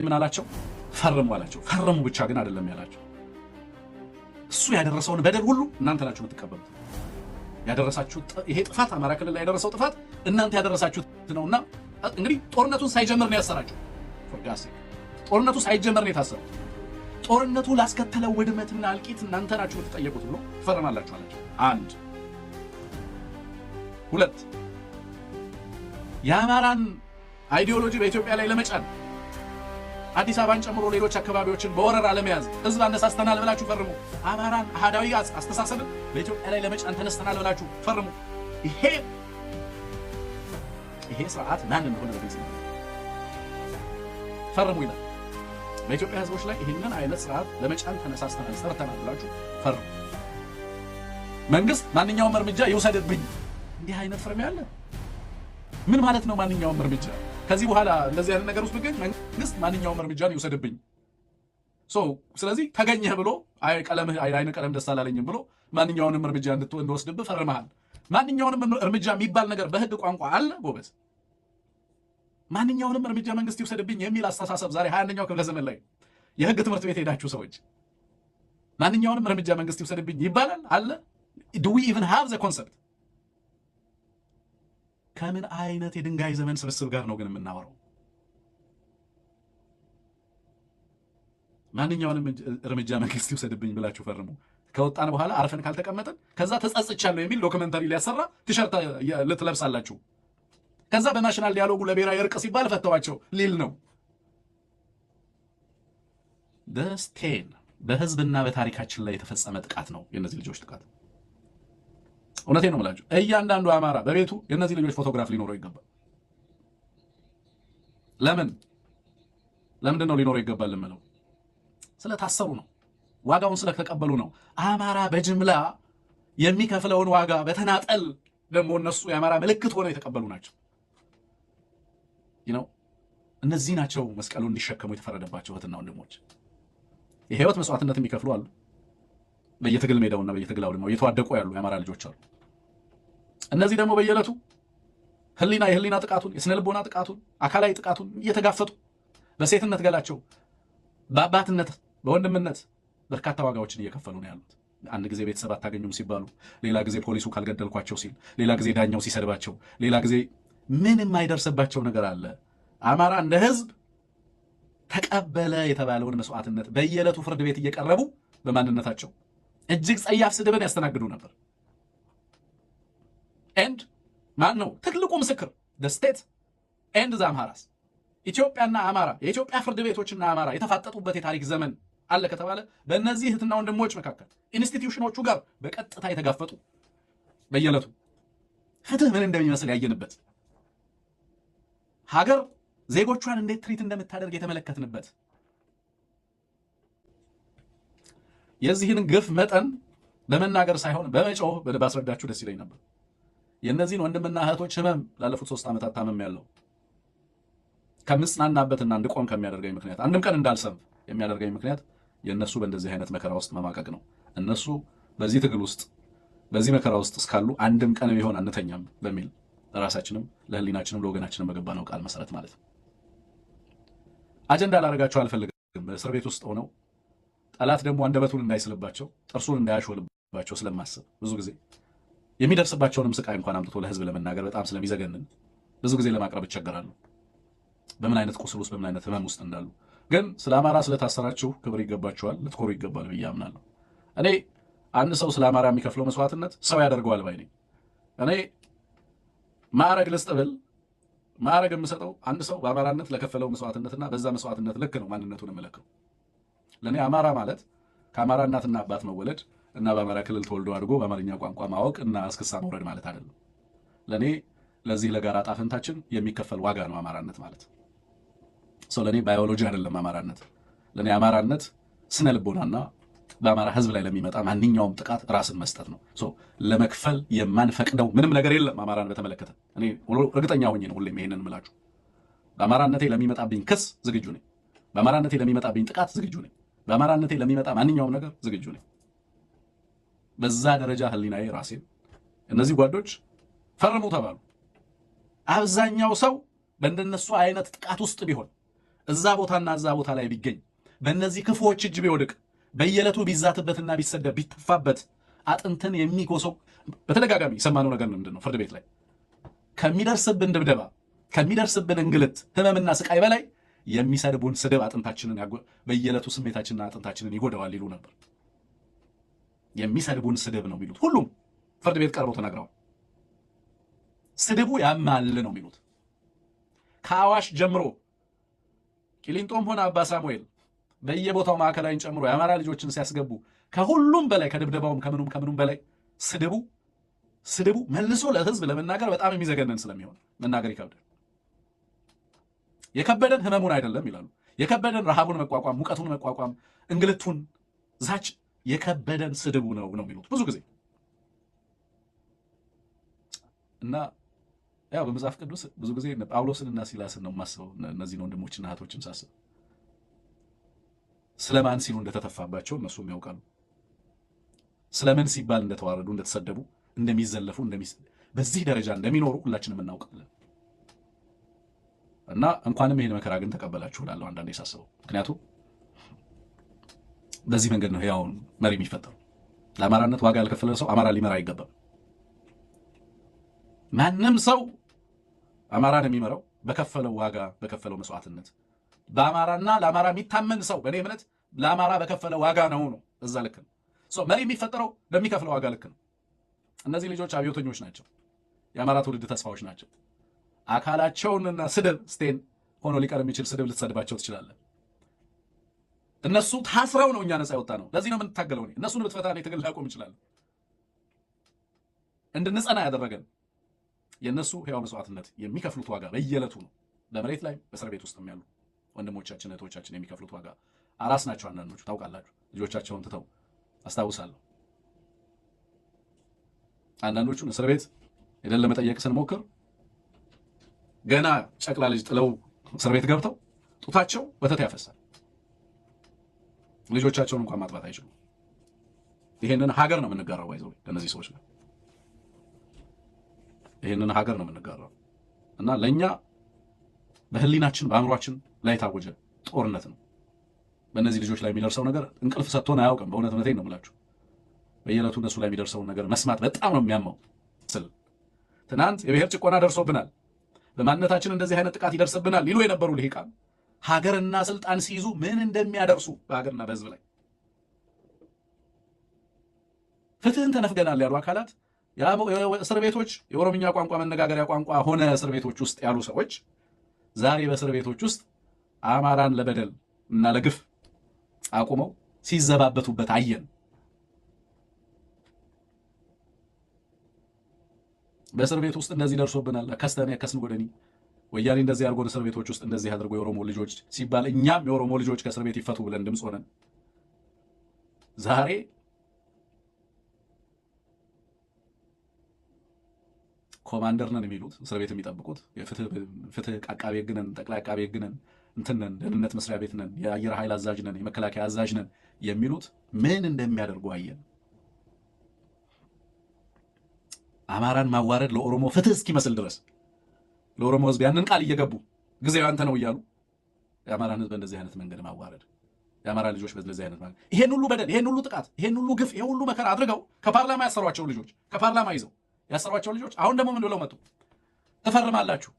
ምን አላቸው? ፈርሙ አላቸው። ፈርሙ ብቻ ግን አይደለም ያላቸው። እሱ ያደረሰውን በደል ሁሉ እናንተ ናችሁ የምትቀበሉት። ያደረሳችሁት ይሄ ጥፋት አማራ ክልል ላይ ያደረሰው ጥፋት እናንተ ያደረሳችሁት ነውና እንግዲህ ጦርነቱን ሳይጀምር ነው ያሰራችሁ። ፎርጋሴ ጦርነቱ ሳይጀምር ነው የታሰረው። ጦርነቱ ላስከተለው ውድመትና እልቂት እናንተ ናችሁ የምትጠየቁት ብሎ ትፈርማላችሁ አላቸው። አንድ ሁለት የአማራን አይዲዮሎጂ በኢትዮጵያ ላይ ለመጫን አዲስ አበባን ጨምሮ ሌሎች አካባቢዎችን በወረራ ለመያዝ ህዝብ አነሳስተናል ብላችሁ ፈርሙ። አማራን አሃዳዊ አስተሳሰብን በኢትዮጵያ ላይ ለመጫን ተነስተናል ብላችሁ ፈርሙ። ይሄ ስርዓት ማን እንደሆነ በግልጽ ነው። ፈርሙ ይላል። በኢትዮጵያ ህዝቦች ላይ ይህንን አይነት ስርዓት ለመጫን ተነሳስተናል ሰርተናል ብላችሁ ፈርሙ። መንግስት ማንኛውም እርምጃ ይውሰድብኝ። እንዲህ አይነት ፍርሚያ አለ። ምን ማለት ነው? ማንኛውም እርምጃ ከዚህ በኋላ እንደዚህ አይነት ነገር ውስጥ ብገኝ መንግስት ማንኛውም እርምጃን ይውሰድብኝ። ስለዚህ ተገኘህ ብሎ አይነ ቀለም ደስ አላለኝም ብሎ ማንኛውንም እርምጃ እንድትወስድብህ ፈርመሃል። ማንኛውንም እርምጃ የሚባል ነገር በህግ ቋንቋ አለ ጎበዝ። ማንኛውንም እርምጃ መንግስት ይውሰድብኝ የሚል አስተሳሰብ ዛሬ 21ኛው ክፍለ ዘመን ላይ የህግ ትምህርት ቤት ሄዳችሁ ሰዎች ማንኛውንም እርምጃ መንግስት ይውሰድብኝ ይባላል አለ? do we even have the concept? ከምን አይነት የድንጋይ ዘመን ስብስብ ጋር ነው ግን የምናወራው? ማንኛውንም እርምጃ መንግስት ይውሰድብኝ ብላችሁ ፈርሙ። ከወጣን በኋላ አርፈን ካልተቀመጠን ከዛ ተጸጽቻለሁ የሚል ዶክመንታሪ ሊያሰራ ቲሸርት ልትለብሳላችሁ። ከዛ በናሽናል ዲያሎጉ ለብሔራዊ እርቅ ሲባል ፈተዋቸው ሊል ነው። ደስቴን በህዝብና በታሪካችን ላይ የተፈጸመ ጥቃት ነው የእነዚህ ልጆች ጥቃት። እውነቴን ነው የምላችሁ። እያንዳንዱ አማራ በቤቱ የእነዚህ ልጆች ፎቶግራፍ ሊኖረው ይገባል። ለምንድን ነው ሊኖረው ይገባል የምለው? ስለታሰሩ ነው። ዋጋውን ስለተቀበሉ ነው። አማራ በጅምላ የሚከፍለውን ዋጋ በተናጠል ደግሞ እነሱ የአማራ ምልክት ሆነው የተቀበሉ ናቸው። እነዚህ ናቸው መስቀሉ እንዲሸከሙ የተፈረደባቸው እህትና ወንድሞች። የህይወት መስዋዕትነት የሚከፍሉ አሉ። በየትግል ሜዳውና በየትግል አውድማው እየተዋደቁ ያሉ የአማራ ልጆች አሉ። እነዚህ ደግሞ በየዕለቱ የህሊና ጥቃቱን፣ የስነልቦና ጥቃቱን፣ አካላዊ ጥቃቱን እየተጋፈጡ በሴትነት ገላቸው በአባትነት በወንድምነት በርካታ ዋጋዎችን እየከፈሉ ነው ያሉት። አንድ ጊዜ ቤተሰብ አታገኙም ሲባሉ፣ ሌላ ጊዜ ፖሊሱ ካልገደልኳቸው ሲል፣ ሌላ ጊዜ ዳኛው ሲሰድባቸው፣ ሌላ ጊዜ ምን የማይደርስባቸው ነገር አለ? አማራ እንደ ህዝብ ተቀበለ የተባለውን መስዋዕትነት በየዕለቱ ፍርድ ቤት እየቀረቡ በማንነታቸው እጅግ ጸያፍ ስድብን ያስተናግዱ ነበር። ኤንድ ማን ነው ትልቁ ምስክር? ስቴት ኤንድ ዘ አምሃራስ። ኢትዮጵያና አማራ፣ የኢትዮጵያ ፍርድ ቤቶችና አማራ የተፋጠጡበት የታሪክ ዘመን አለ ከተባለ በእነዚህ እህትና ወንድሞች መካከል ኢንስቲትዩሽኖቹ ጋር በቀጥታ የተጋፈጡ በየዕለቱ ፍትህ ምን እንደሚመስል ያየንበት፣ ሀገር ዜጎቿን እንዴት ትሪት እንደምታደርግ የተመለከትንበት፣ የዚህን ግፍ መጠን በመናገር ሳይሆን በመጮህ ባስረዳችሁ ደስ ይለኝ ነበር። የእነዚህን ወንድምና እህቶች ህመም ላለፉት 3 ዓመታት ታመም ያለው ከምጽናናበትና እንድቆም ከሚያደርገኝ ምክንያት፣ አንድም ቀን እንዳልሰንፍ የሚያደርገኝ ምክንያት የእነሱ በእንደዚህ አይነት መከራ ውስጥ መማቀቅ ነው። እነሱ በዚህ ትግል ውስጥ በዚህ መከራ ውስጥ እስካሉ አንድም ቀን ቢሆን አንተኛም በሚል ለራሳችንም ለህሊናችንም ለወገናችንም በገባነው ቃል መሰረት ማለት ነው። አጀንዳ ላደርጋቸው አልፈልግም። በእስር ቤት ውስጥ ሆነው ጠላት ደግሞ አንደበቱን እንዳይስልባቸው ጥርሱን እንዳያሾልባቸው ስለማስብ ብዙ ጊዜ የሚደርስባቸውንም ስቃይ እንኳን አምጥቶ ለህዝብ ለመናገር በጣም ስለሚዘገንን ብዙ ጊዜ ለማቅረብ ይቸገራሉ። በምን አይነት ቁስል ውስጥ በምን አይነት ህመም ውስጥ እንዳሉ። ግን ስለ አማራ ስለታሰራችሁ ክብር ይገባችኋል፣ ልትኮሩ ይገባል ብዬ አምናለሁ። እኔ አንድ ሰው ስለ አማራ የሚከፍለው መስዋዕትነት ሰው ያደርገዋል ባይ ነኝ። እኔ ማዕረግ ልስጥ ብል ማዕረግ የምሰጠው አንድ ሰው በአማራነት ለከፈለው መስዋዕትነትና በዛ መስዋዕትነት ልክ ነው ማንነቱን የምለከው። ለእኔ አማራ ማለት ከአማራ እናትና አባት መወለድ እና በአማራ ክልል ተወልዶ አድጎ በአማርኛ ቋንቋ ማወቅ እና እስክሳ መውረድ ማለት አይደለም። ለእኔ ለዚህ ለጋራ ዕጣ ፈንታችን የሚከፈል ዋጋ ነው አማራነት ማለት። ለእኔ ባዮሎጂ አይደለም አማራነት። ለእኔ አማራነት ስነ ልቦናና በአማራ ህዝብ ላይ ለሚመጣ ማንኛውም ጥቃት ራስን መስጠት ነው። ለመክፈል የማንፈቅደው ምንም ነገር የለም። አማራን በተመለከተ እኔ እርግጠኛ ሆኜ ነው ሁሌም ይሄንን የምላችሁ። በአማራነቴ ለሚመጣብኝ ክስ ዝግጁ ነኝ። በአማራነቴ ለሚመጣብኝ ጥቃት ዝግጁ ነኝ። በአማራነቴ ለሚመጣ ማንኛውም ነገር ዝግጁ ነኝ። በዛ ደረጃ ህሊናዬ ራሴን እነዚህ ጓዶች ፈርሙ ተባሉ። አብዛኛው ሰው በእንደነሱ አይነት ጥቃት ውስጥ ቢሆን እዛ ቦታና እዛ ቦታ ላይ ቢገኝ በእነዚህ ክፉዎች እጅ ቢወድቅ በየዕለቱ ቢዛትበትና ቢሰደብ ቢተፋበት አጥንትን የሚጎሰው በተደጋጋሚ የሰማነው ነገር ምንድን ነው? ፍርድ ቤት ላይ ከሚደርስብን ድብደባ ከሚደርስብን እንግልት ህመምና ስቃይ በላይ የሚሰድቡን ስድብ አጥንታችንን በየዕለቱ ስሜታችንና አጥንታችንን ይጎዳዋል ይሉ ነበር። የሚሰድቡን ስድብ ነው የሚሉት። ሁሉም ፍርድ ቤት ቀርበው ተናግረዋል። ስድቡ ያማል ነው የሚሉት። ከአዋሽ ጀምሮ ቂሊንጦም ሆነ አባ ሳሙኤል በየቦታው ማዕከላዊን ጨምሮ የአማራ ልጆችን ሲያስገቡ ከሁሉም በላይ ከድብደባውም ከምኑም በላይ ስድቡ መልሶ ለህዝብ ለመናገር በጣም የሚዘገነን ስለሚሆን መናገር ይከብዳል። የከበደን ህመሙን አይደለም ይላሉ። የከበደን ረሃቡን መቋቋም፣ ሙቀቱን መቋቋም፣ እንግልቱን፣ ዛች የከበደን ስድቡ ነው የሚሉት ብዙ ጊዜ እና ያው በመጽሐፍ ቅዱስ ብዙ ጊዜ ጳውሎስንና ሲላስን ነው የማስበው። እነዚህን ወንድሞችና እህቶችን ሳስብ ስለማን ሲሉ እንደተተፋባቸው እነሱም ያውቃሉ። ስለምን ሲባል እንደተዋረዱ፣ እንደተሰደቡ፣ እንደሚዘለፉ፣ በዚህ ደረጃ እንደሚኖሩ ሁላችንም እናውቃለን። እና እንኳንም ይሄን መከራ ግን ተቀበላችሁ እላለሁ አንዳንዴ ሳስበው። ምክንያቱም በዚህ መንገድ ነው ያው መሪ የሚፈጠረው። ለአማራነት ዋጋ ያልከፈለ ሰው አማራ ሊመራ አይገባም። ማንም ሰው አማራን የሚመራው በከፈለው ዋጋ በከፈለው መስዋዕትነት፣ በአማራና ለአማራ የሚታመን ሰው በእኔ እምነት ለአማራ በከፈለው ዋጋ ነው። እዛ ልክ ነው መሪ የሚፈጠረው በሚከፍለው ዋጋ ልክ ነው። እነዚህ ልጆች አብዮተኞች ናቸው። የአማራ ትውልድ ተስፋዎች ናቸው። አካላቸውንና ስድብ ስቴን ሆኖ ሊቀር የሚችል ስድብ ልትሰድባቸው ትችላለን። እነሱ ታስረው ነው እኛ ነፃ ያወጣ ነው። ለዚህ ነው የምንታገለው። እነሱን ብትፈታ እኔ ትግል ላቆም እችላለሁ። እንድንጸና ያደረገን የእነሱ ሕያው መስዋዕትነት የሚከፍሉት ዋጋ በየዕለቱ ነው። በመሬት ላይ በእስር ቤት ውስጥ ያሉ ወንድሞቻችን እህቶቻችን የሚከፍሉት ዋጋ አራስ ናቸው። አንዳንዶቹ ታውቃላችሁ፣ ልጆቻቸውን ትተው አስታውሳለሁ። አንዳንዶቹን እስር ቤት ሄደን ለመጠየቅ ስንሞክር ገና ጨቅላ ልጅ ጥለው እስር ቤት ገብተው ጡታቸው ወተት ያፈሳል። ልጆቻቸውን እንኳን ማጥባት አይችሉም። ይሄንን ሀገር ነው የምንጋራው። ባይዘው ከነዚህ ሰዎች ጋር ይሄንን ሀገር ነው የምንጋራው እና ለኛ በህሊናችን በአእምሯችን ላይ ታወጀ ጦርነት ነው። በእነዚህ ልጆች ላይ የሚደርሰው ነገር እንቅልፍ ሰጥቶን አያውቅም። በእውነቴን ነው የምላችሁ። በየዕለቱ እነሱ ላይ የሚደርሰውን ነገር መስማት በጣም ነው የሚያማው። ትናንት የብሔር ጭቆና ደርሶብናል፣ በማንነታችን እንደዚህ አይነት ጥቃት ይደርስብናል ይሉ የነበሩ ልሂቃን ሀገርና ስልጣን ሲይዙ ምን እንደሚያደርሱ በሀገርና በህዝብ ላይ ፍትህን ተነፍገናል ያሉ አካላት እስር ቤቶች የኦሮምኛ ቋንቋ መነጋገሪያ ቋንቋ ሆነ እስር ቤቶች ውስጥ ያሉ ሰዎች ዛሬ በእስር ቤቶች ውስጥ አማራን ለበደል እና ለግፍ አቁመው ሲዘባበቱበት አየን። በእስር ቤት ውስጥ እንደዚህ ደርሶብናል፣ ከስተነ ከስን ጎደኒ ወያኔ እንደዚህ አድርጎ እስር ቤቶች ውስጥ እንደዚህ አድርጎ የኦሮሞ ልጆች ሲባል እኛም የኦሮሞ ልጆች ከእስር ቤት ይፈቱ ብለን ድምፅ ሆነን ዛሬ ኮማንደር ነን የሚሉት እስር ቤት የሚጠብቁት የፍትህ አቃቤ ሕግ ነን፣ ጠቅላይ አቃቤ ሕግ ነን፣ እንትን ነን፣ ደህንነት መስሪያ ቤት ነን፣ የአየር ኃይል አዛዥ ነን፣ የመከላከያ አዛዥ ነን የሚሉት ምን እንደሚያደርጉ አየን። አማራን ማዋረድ ለኦሮሞ ፍትህ እስኪመስል ድረስ ለኦሮሞ ህዝብ ያንን ቃል እየገቡ ጊዜው አንተ ነው እያሉ የአማራን ህዝብ እንደዚህ አይነት መንገድ ማዋረድ፣ የአማራ ልጆች በዚህ አይነት ማለት ይሄን ሁሉ በደል፣ ይሄን ሁሉ ጥቃት፣ ይሄን ሁሉ ግፍ፣ ይሄን ሁሉ መከራ አድርገው ከፓርላማ ያሰሯቸው ልጆች ከፓርላማ ይዘው ያሰሯቸው ልጆች አሁን ደግሞ ምን ብለው መጡ? ትፈርማላችሁ፣